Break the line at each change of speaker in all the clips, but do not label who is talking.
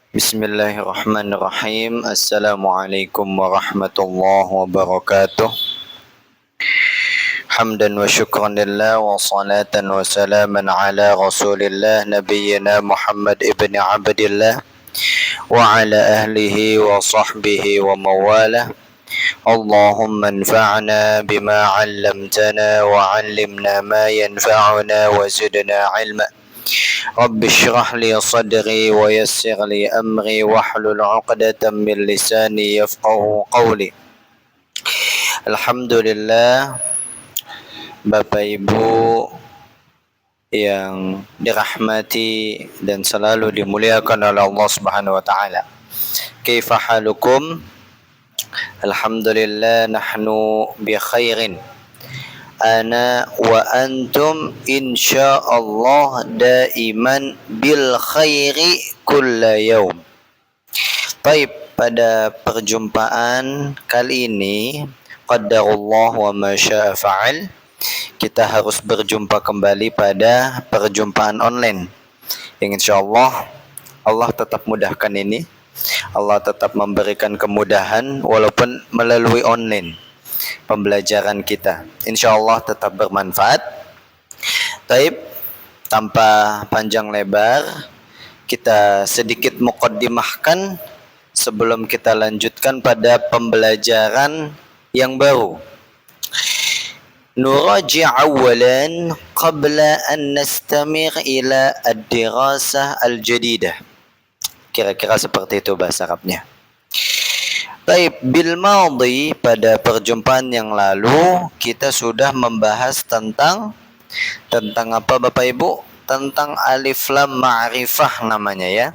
Bismillahirrahmanirrahim. Assalamualaikum warahmatullahi wabarakatuh. Hamdan wa syukran lillah wa salatan wa salaman ala rasulillah nabiyyina Muhammad ibn Abdillah wa ala ahlihi wa sahbihi wa mawalah. Allahumma anfa'na bima 'allamtana wa 'allimna ma yanfa'una wa zidna 'ilma. رب اشرح لي صدري ويسر لي أمري واحلل عقدة من لساني يفقه قولي. Alhamdulillah, Bapak Ibu yang dirahmati dan selalu dimuliakan oleh Allah Subhanahu wa taala. Kaifa halukum? Alhamdulillah nahnu bi khairin. Ana wa antum insyaallah daiman bil khairi kulla yaum. Baik, pada perjumpaan kali ini qadarullah wa ma syaa fa'al, kita harus berjumpa kembali pada perjumpaan online yang insyaallah Allah tetap mudahkan ini. Allah tetap memberikan kemudahan walaupun melalui online. Pembelajaran kita insyaallah tetap bermanfaat. Taib, tanpa panjang lebar, kita sedikit muqaddimahkan sebelum kita lanjutkan pada pembelajaran yang baru. Nuraji awalan qabla an nastamir ila ad-dirasah al-jadidah. Kira-kira seperti itu bahasa Arabnya. Baik, bil madhi, pada perjumpaan yang lalu kita sudah membahas tentang apa Bapak Ibu? Tentang alif lam ma'rifah namanya ya.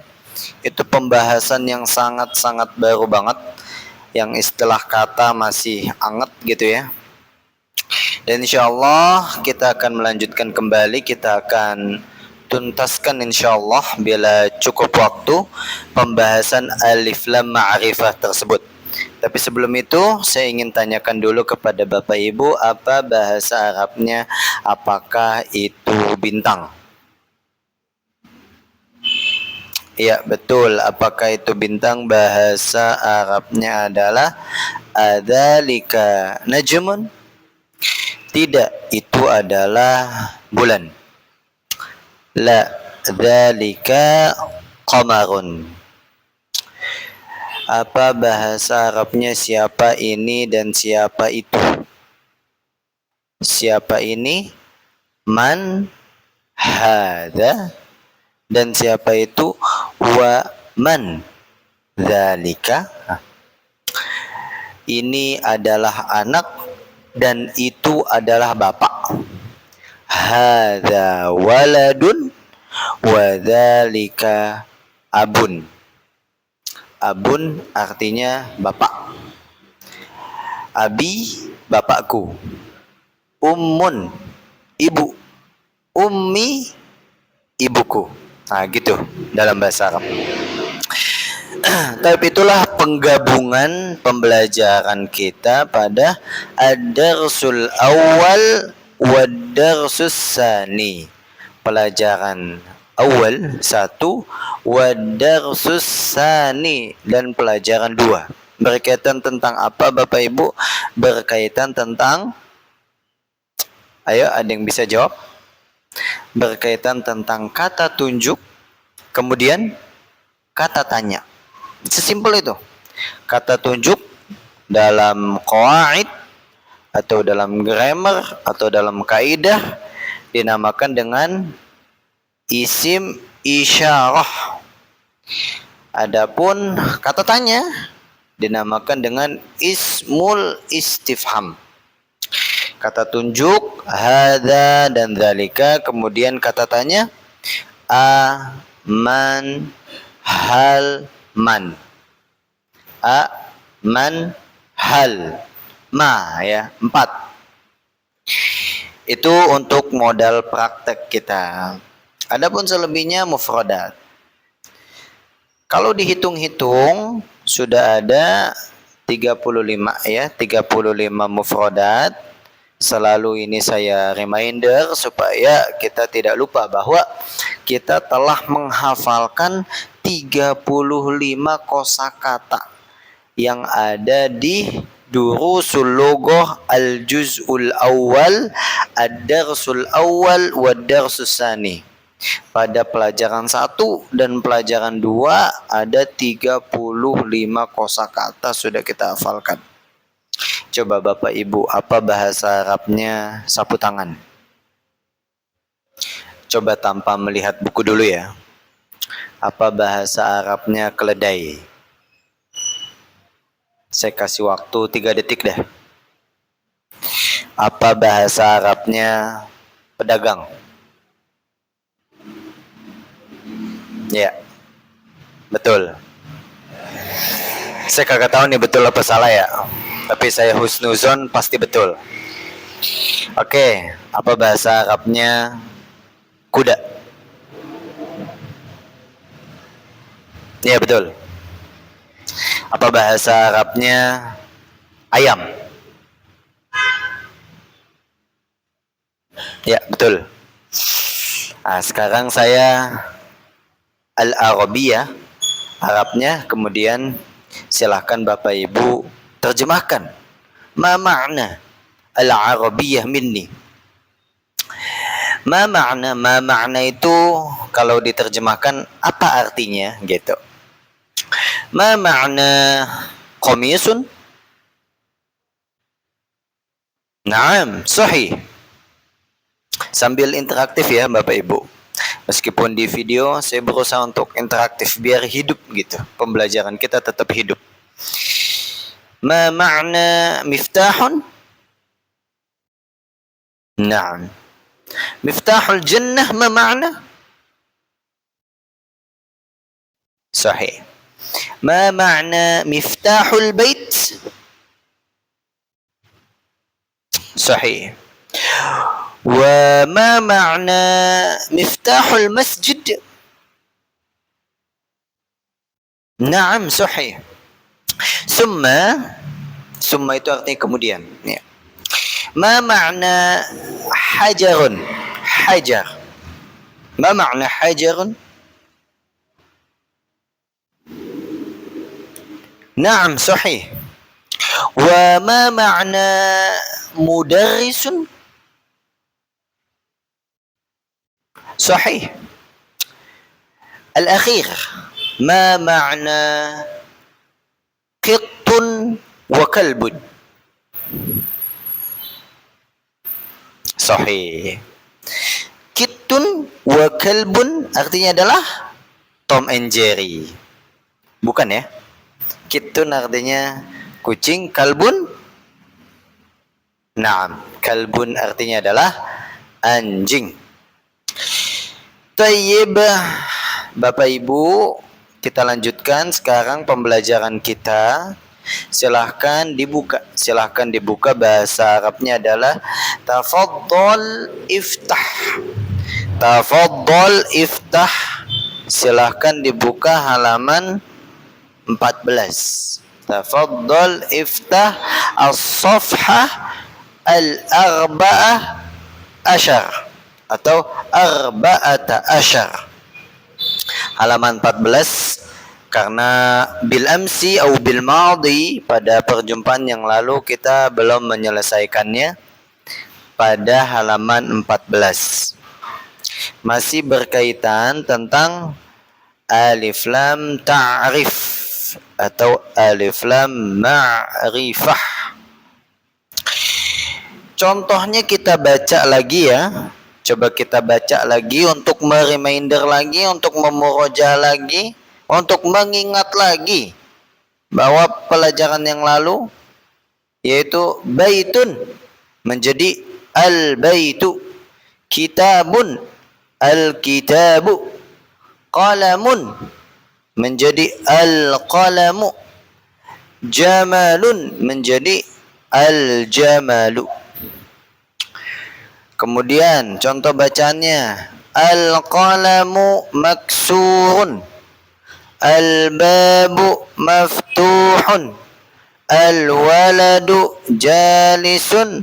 Itu pembahasan yang sangat-sangat baru banget, yang istilah kata masih anget gitu ya. Dan insyaallah kita akan melanjutkan kembali, kita akan tuntaskan insyaallah bila cukup waktu pembahasan alif lam ma'rifah tersebut. Tapi sebelum itu saya ingin tanyakan dulu kepada Bapak Ibu, apa bahasa Arabnya? Apakah itu bintang? Ya, betul. Apakah itu bintang? Bahasa Arabnya adalah adzalika najmun. Tidak, itu adalah bulan. La, dzalika qamarun. Apa bahasa Arabnya siapa ini dan siapa itu? Siapa ini? Man hadza. Dan siapa itu? Wa man dzalika. Ini adalah anak dan itu adalah bapak. Hadza waladun wa dzalika abun. Abun artinya bapak. Abi, bapakku. Ummun, ibu. Ummi, ibuku. Nah gitu dalam bahasa Arab. Tapi itulah penggabungan pembelajaran kita pada ad-darsul awal wa ad-darsus tsani. Pelajaran awal 1 wa darsus tsani, dan pelajaran 2. Berkaitan tentang apa Bapak Ibu? Berkaitan tentang, ayo ada yang bisa jawab? Berkaitan tentang kata tunjuk, kemudian kata tanya. Sesimpel itu. Kata tunjuk dalam qawaid atau dalam grammar atau dalam kaidah dinamakan dengan isim isyarah. Adapun kata tanya dinamakan dengan ismul istifham. Kata tunjuk hadza dan dzalika, kemudian kata tanya a, man, hal, man. A, man, hal, ma, ya, 4. Itu untuk modal praktek kita. Adapun selebihnya mufradat. Kalau dihitung-hitung sudah ada 35 ya, 35 mufradat. Selalu ini saya reminder supaya kita tidak lupa bahwa kita telah menghafalkan 35 kosakata yang ada di Durusul Lughah Al-Juz'ul Awal, Ad-Darsul Awal, Wad-Darsus Tsani. Pada pelajaran 1 dan pelajaran 2 ada 35 kosakata sudah kita hafalkan. Coba Bapak Ibu, apa bahasa Arabnya sapu tangan? Coba tanpa melihat buku dulu ya. Apa bahasa Arabnya keledai? Saya kasih waktu 3 detik deh. Apa bahasa Arabnya pedagang? Ya, betul. Saya kagak tahu nih betul apa salah ya. Tapi saya husnuzon pasti betul. Oke, apa bahasa Arabnya kuda? Ya, betul. Apa bahasa Arabnya ayam? Ya, betul. Nah, sekarang saya Al-Arabiyah, Arabnya, kemudian silahkan Bapak Ibu terjemahkan. Ma ma'na Al-Arabiyah minni? Ma ma'na itu kalau diterjemahkan apa artinya gitu. Ma ma'na qamisun? Naam, sahih. Sambil interaktif ya Bapak Ibu. Meskipun di video saya berusaha untuk interaktif biar hidup gitu. Pembelajaran kita tetap hidup. Ma ma'na miftahun? Naam. Miftahul jannah ma ma'na? Sahih. Ma ma'na miftahul bait? Sahih. وما معنى مفتاح المسجد؟ نعم صحيح. ثم itu artinya kemudian ya. ما معنى حجر؟ حجر. ما معنى حجر؟ نعم صحيح. وما معنى مدرس؟ صحيح. الأخير ما معنى قط وكلب؟ صحيح. Kittun wa kalbun artinya adalah Tom and Jerry. Bukan ya? Kittun artinya kucing, kalbun? Naam, kalbun artinya adalah anjing. Tayyib, Bapak Ibu, kita lanjutkan sekarang pembelajaran kita. Silahkan dibuka bahasa Arabnya adalah tafaddal iftah. Tafaddal iftah. Silahkan dibuka halaman 14. Tafaddal iftah as-safhah al-arba'ah asyar atau arba'ata asyar, halaman 14, karena bil amsi atau bil madhi pada perjumpaan yang lalu kita belum menyelesaikannya pada halaman 14. Masih berkaitan tentang alif lam ta'rif atau alif lam ma'rifah. Contohnya kita baca lagi ya. Coba kita baca lagi untuk mereminder lagi, untuk memurojaah lagi, untuk mengingat lagi bahwa pelajaran yang lalu yaitu baitun menjadi al-baitu, kitabun al-kitabu, qalamun menjadi al-qalamu, jamalun menjadi al-jamalu. Kemudian contoh bacaannya, al-qalamu maksurun, al-babu maftuhun, al-waladu jalisun,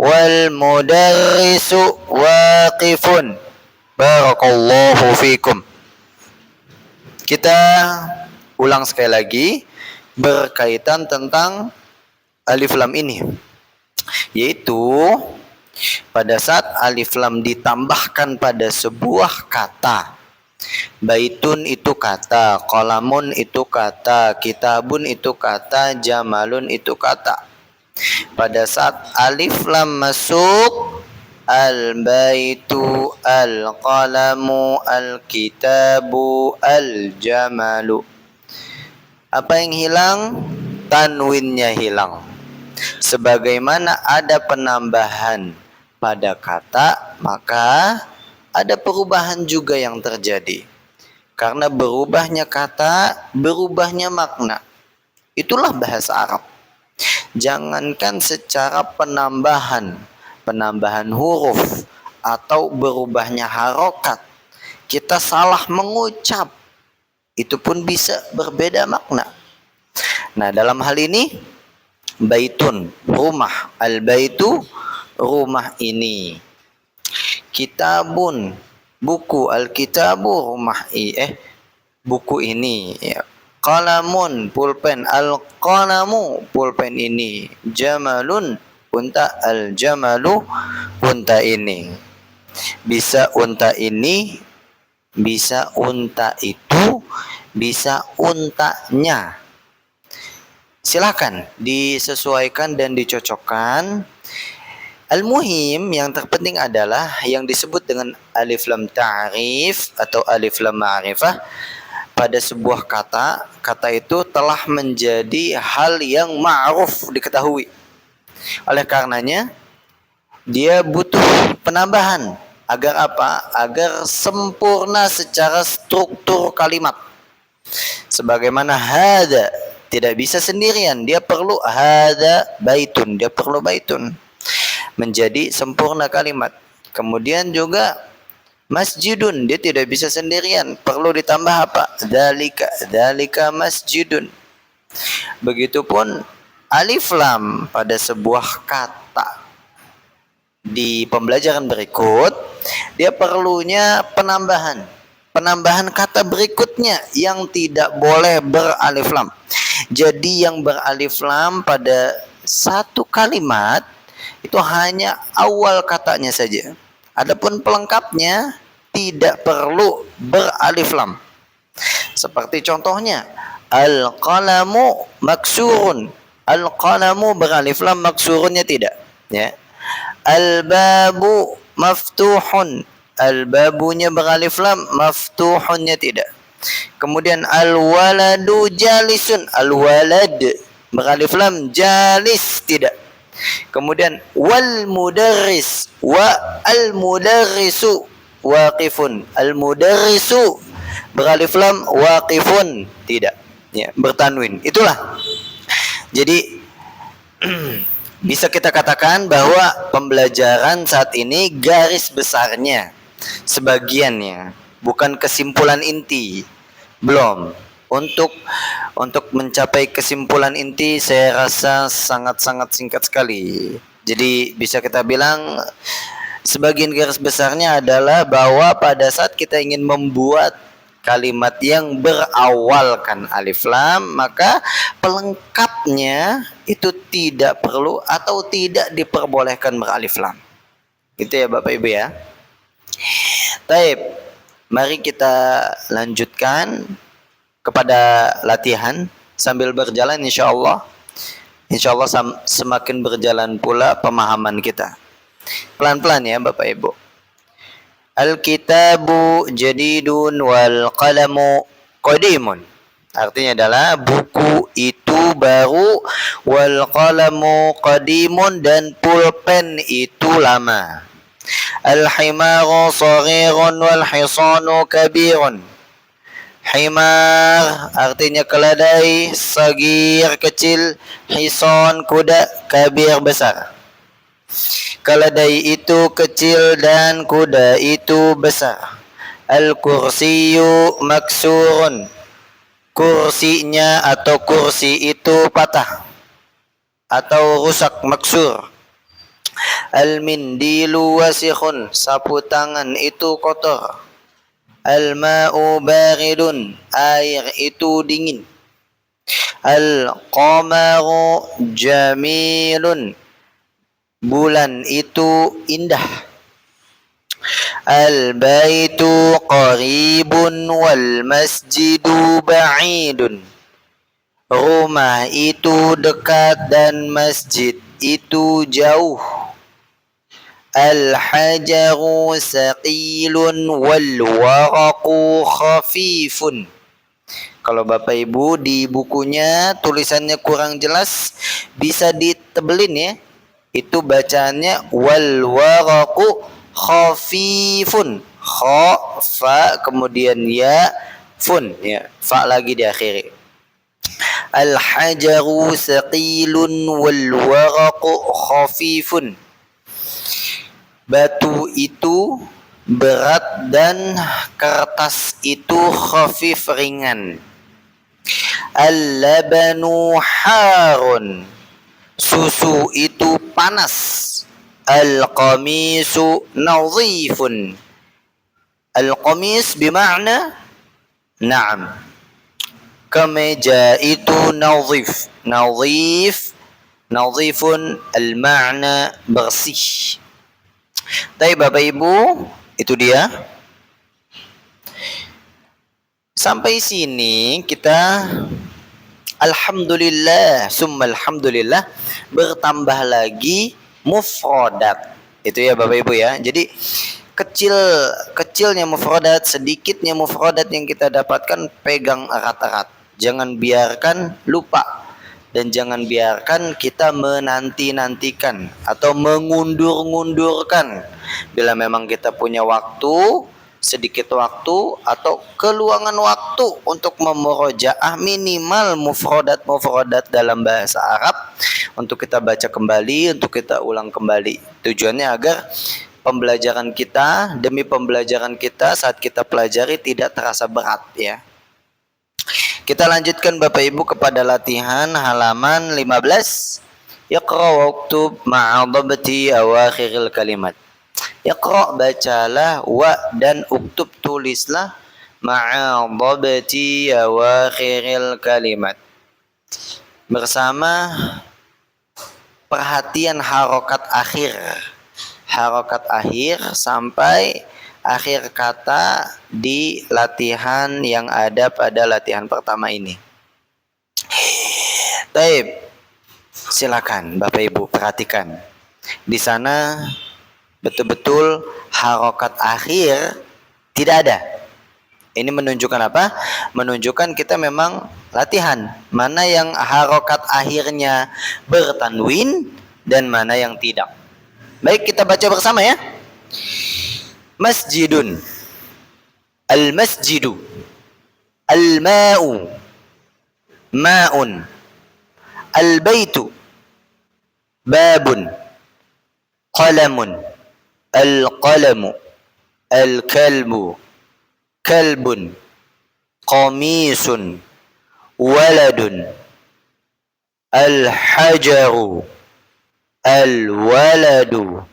wal mudarrisu waqifun. Barakallahu fikum. Kita ulang sekali lagi berkaitan tentang alif lam ini, yaitu pada saat alif lam ditambahkan pada sebuah kata, baitun itu kata, qalamun itu kata, kitabun itu kata, jamalun itu kata. Pada saat alif lam masuk, al-baitu, al-qalamu, al-kitabu, al-jamalu, apa yang hilang? Tanwinnya hilang. Sebagaimana ada penambahan pada kata, maka ada perubahan juga yang terjadi. Karena berubahnya kata, berubahnya makna. Itulah bahasa Arab. Jangankan secara penambahan huruf atau berubahnya harokat, kita salah mengucap, itu pun bisa berbeda makna. Nah, dalam hal ini baitun, rumah, al-baitu, rumah ini. Kitabun, buku, al-kitabu, buku ini, ya. Qalamun, pulpen, al-qalamu, pulpen ini. Jamalun, unta, al-jamalu, unta ini. Bisa unta ini, bisa unta itu, bisa untanya. Silakan disesuaikan dan dicocokkan. Al-muhim, yang terpenting adalah yang disebut dengan alif lam ta'rif atau alif lam ma'rifah pada sebuah kata. Kata itu telah menjadi hal yang ma'ruf, diketahui. Oleh karenanya dia butuh penambahan. Agar apa? Agar sempurna secara struktur kalimat. Sebagaimana hada tidak bisa sendirian, dia perlu hada baitun, dia perlu baitun, menjadi sempurna kalimat. Kemudian juga masjidun, dia tidak bisa sendirian, perlu ditambah apa? Dzalika masjidun. Begitupun alif lam pada sebuah kata di pembelajaran berikut, dia perlunya penambahan kata berikutnya yang tidak boleh beralif lam. Jadi yang beralif lam pada satu kalimat itu hanya awal katanya saja. Adapun pelengkapnya tidak perlu beralif lam. Seperti contohnya, al-qalamu maksurun. Al-qalamu beralif lam, maksurunnya tidak, ya. Al-babu maftuhun. Al-babunya beralif lam, maftuhunnya tidak. Kemudian al-waladu jalisun. Al-walad beralif lam, jalis tidak. Kemudian wal mudarris, wa al-mudarrisu waqifun. Al-mudarrisu beralif lam, waqifun tidak, ya, bertanwin. Itulah. Jadi bisa kita katakan bahwa pembelajaran saat ini garis besarnya, sebagiannya, bukan kesimpulan inti. Belum. Untuk mencapai kesimpulan inti saya rasa sangat-sangat singkat sekali. Jadi bisa kita bilang sebagian garis besarnya adalah bahwa pada saat kita ingin membuat kalimat yang berawalkan alif lam, maka pelengkapnya itu tidak perlu atau tidak diperbolehkan beralif lam. Itu ya Bapak Ibu ya. Baik, mari kita lanjutkan kepada latihan sambil berjalan, insyaallah semakin berjalan pula pemahaman kita. Pelan-pelan ya Bapak Ibu. Al-kitabu jadidun wal qalamu qadimun. Artinya adalah buku itu baru, wal qalamu qadimun, dan pulpen itu lama. Al-himaru saghirun wal hisanu kabirun. Himar artinya keledai, sagir kecil, hisan kuda, kabir besar. Keledai itu kecil dan kuda itu besar. Al-kursiyu maksurun. Kursinya atau kursi itu patah atau rusak, maksur. Al-mindilu wasikhun. Sapu tangan itu kotor. Al-ma'u baridun, air itu dingin. Al-qamaru jamilun, bulan itu indah. Al-baitu qaribun wal masjidu ba'idun, rumah itu dekat dan masjid itu jauh. Al-hajaru saqilun wal waraqu khafifun. Kalau Bapak Ibu di bukunya tulisannya kurang jelas, bisa ditebelin ya. Itu bacaannya wal waraqu khafifun. Kha, fa, kemudian ya, fun ya. Fa lagi diakhiri. Al-hajaru saqilun wal waraqu khafifun. Batu itu berat dan kertas itu khafif ringan. Al-labanu harun, susu itu panas. Al-qamisu nadhifun. Al-qamis bima'na na'am, kemeja itu nadhif. Nadhif, nadhifun al-ma'na bersih. Tapi Bapak Ibu, itu dia. Sampai sini kita alhamdulillah, summa alhamdulillah, bertambah lagi mufradat. Itu ya Bapak Ibu ya. Jadi kecilnya mufradat, sedikitnya mufradat yang kita dapatkan, pegang erat-erat. Jangan biarkan lupa. Dan jangan biarkan kita menanti-nantikan atau mengundur-ngundurkan. Bila memang kita punya waktu, sedikit waktu atau keluangan waktu untuk memurojaah minimal mufradat dalam bahasa Arab, untuk kita baca kembali, untuk kita ulang kembali. Tujuannya agar pembelajaran kita, demi pembelajaran kita saat kita pelajari tidak terasa berat ya. Kita lanjutkan Bapak Ibu kepada latihan halaman 15. Iqra waktub ma'a dhabti awakhiril kalimat. Iqra, bacalah, wa dan uktub, tulislah, ma'a dhabti awakhiril kalimat, bersama perhatian harokat akhir. Harokat akhir sampai akhir kata di latihan yang ada pada latihan pertama ini. Baik, silakan Bapak Ibu perhatikan. Di sana betul-betul harokat akhir tidak ada. Ini menunjukkan apa? Menunjukkan kita memang latihan. Mana yang harokat akhirnya bertanwin dan mana yang tidak. Baik, kita baca bersama ya. Masjidun, al-masjidu, al-ma'u, ma'un, al-baitu, babun, qalamun, al-qalamu, al-kalbu, kalbun, qamisun, waladun, al-hajaru, al-waladu,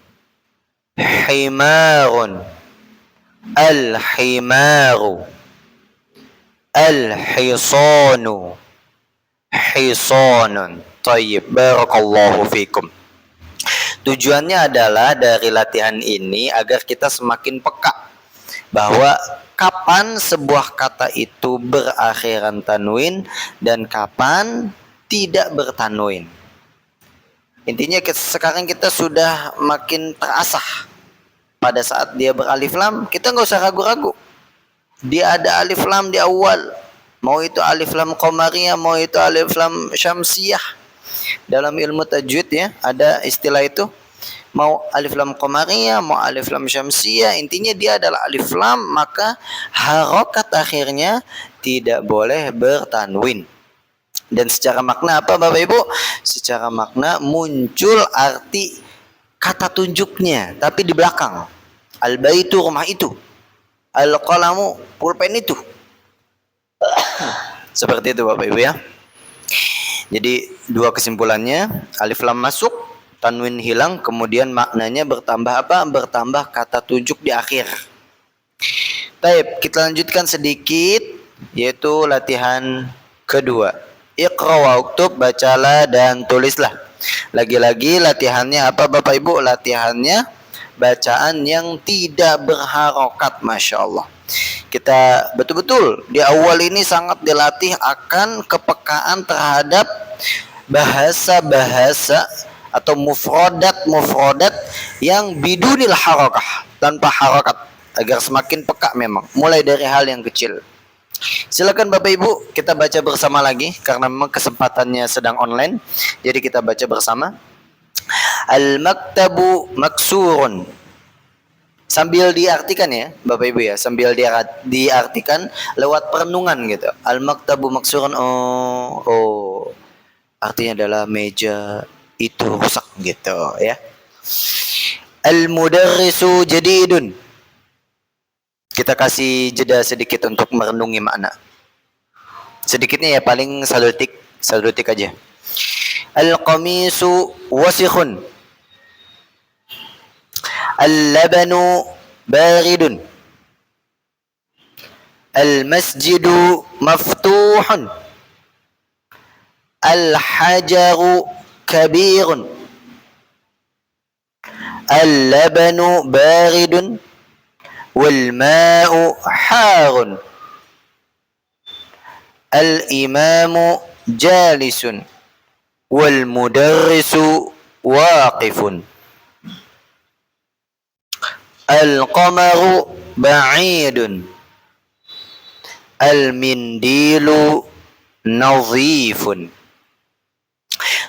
himarun, al-himaru, al-hisanu, hisanun. Tayyib, barakallahu fikum. Tujuannya adalah dari latihan ini agar kita semakin peka bahwa kapan sebuah kata itu berakhiran tanwin dan kapan tidak bertanwin. Intinya sekarang kita sudah makin terasah. Pada saat dia beralif lam, kita nggak usah ragu-ragu. Dia ada alif lam di awal. Mau itu alif lam qamariyah, mau itu alif lam syamsiyah. Dalam ilmu tajwid ya, ada istilah itu. Mau alif lam qamariyah, mau alif lam syamsiyah, intinya dia adalah alif lam, maka harokat akhirnya tidak boleh bertanwin. Dan secara makna apa Bapak Ibu? Secara makna muncul arti kata tunjuknya, tapi di belakang. Al-baitu, rumah itu. Al-qalamu, pulpen itu. Seperti itu Bapak Ibu ya. Jadi dua kesimpulannya, alif lam masuk, tanwin hilang, kemudian maknanya bertambah apa? Bertambah kata tunjuk di akhir. Baik, kita lanjutkan sedikit, yaitu latihan kedua. Iqra wa uktub, bacalah dan tulislah. Lagi-lagi latihannya apa Bapak Ibu? Latihannya bacaan yang tidak berharokat, Masya Allah. Kita betul-betul di awal ini sangat dilatih akan kepekaan terhadap bahasa-bahasa atau mufrodat yang bidunil harokah, tanpa harokat, agar semakin peka memang, mulai dari hal yang kecil. Silakan Bapak Ibu, kita baca bersama lagi karena memang kesempatannya sedang online. Jadi kita baca bersama. Al-maktabu maksurun. Sambil diartikan ya, Bapak Ibu ya, sambil diartikan lewat perenungan gitu. Al-maktabu maksurun, oh, artinya adalah meja itu rusak gitu ya. Al-mudarrisu jadidun. Kita kasih jeda sedikit untuk merenungi makna. Sedikitnya ya, paling satu detik aja. Al-qamisu wasikhun. Al-labanu baridun. Al-masjidu maftuhun. Al-hajaru kabirun. Al-labanu baridun. والماء حار الإمام جالس والمدرس واقف القمر بعيد المنديل نظيف.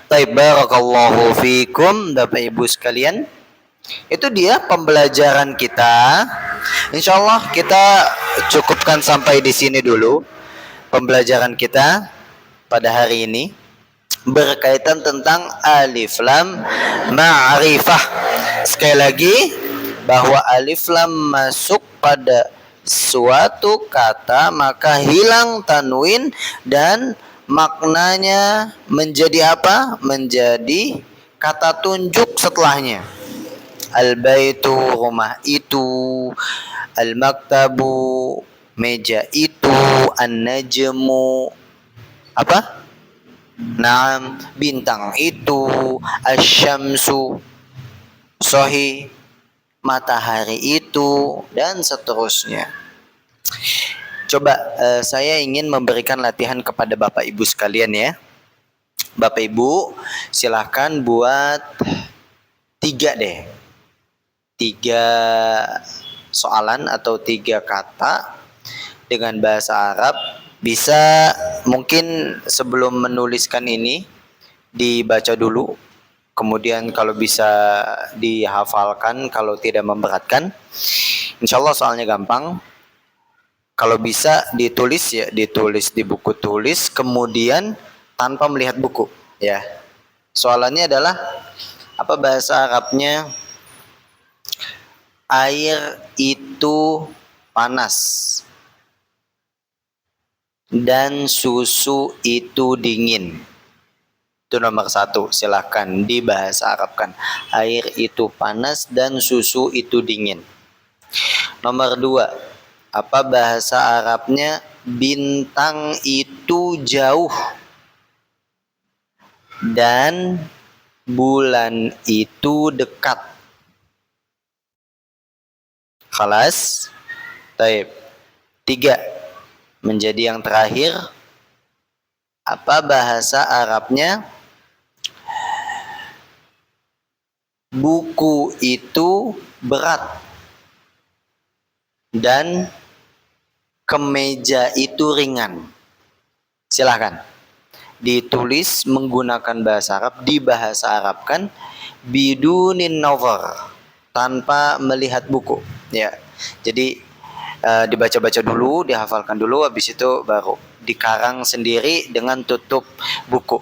Baik, barakallahu fikum Bapak Ibu sekalian. Itu dia pembelajaran kita. Insya Allah kita cukupkan sampai di sini dulu pembelajaran kita pada hari ini berkaitan tentang alif lam ma'rifah. Sekali lagi, bahwa alif lam masuk pada suatu kata maka hilang tanwin dan maknanya menjadi apa? Menjadi kata tunjuk setelahnya. Al-baitu, rumah itu. Al-maktabu, meja itu. An-najmu, apa? Naam, bintang itu. Asy-syamsu, sahih, matahari itu, dan seterusnya. Coba saya ingin memberikan latihan kepada Bapak Ibu sekalian ya. Bapak Ibu silahkan buat 3 deh. 3 soalan atau 3 kata dengan bahasa Arab. Bisa mungkin sebelum menuliskan ini dibaca dulu, kemudian kalau bisa dihafalkan kalau tidak memberatkan. Insya Allah soalnya gampang. Kalau bisa ditulis ya, ditulis di buku tulis, kemudian tanpa melihat buku ya. Soalannya adalah apa bahasa Arabnya? Air itu panas dan susu itu dingin. Itu nomor 1, silahkan dibahasa Arabkan. Air itu panas dan susu itu dingin. Nomor 2, apa bahasa Arabnya? Bintang itu jauh dan bulan itu dekat. Khalas. Taib. 3, menjadi yang terakhir. Apa bahasa Arabnya? Buku itu berat dan kemeja itu ringan. Silahkan ditulis menggunakan bahasa Arab, dibahasa Arabkan bidunin nazar, tanpa melihat buku ya. Jadi dibaca-baca dulu, dihafalkan dulu, habis itu baru dikarang sendiri dengan tutup buku.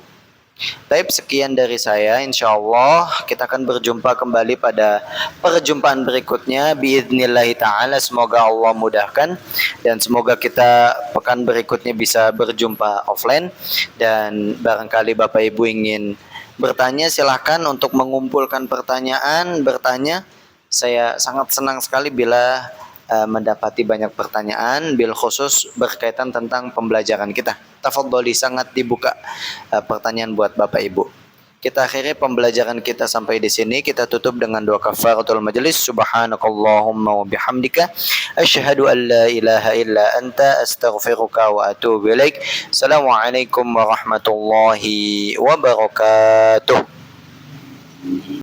Baik, sekian dari saya. Insya Allah kita akan berjumpa kembali pada perjumpaan berikutnya biidnillahi ta'ala. Semoga Allah mudahkan dan semoga kita pekan berikutnya bisa berjumpa offline. Dan barangkali Bapak Ibu ingin bertanya, silahkan untuk mengumpulkan pertanyaan, bertanya. Saya sangat senang sekali bila mendapati banyak pertanyaan bil khusus berkaitan tentang pembelajaran kita. Tafadholi, sangat dibuka pertanyaan buat Bapak Ibu. Kita akhiri pembelajaran kita sampai di sini. Kita tutup dengan doa kafaratul majelis. Subhanakallahumma wa bihamdika asyhadu an la ilaha illa anta astaghfiruka wa atubu ilaik. Assalamualaikum warahmatullahi wabarakatuh.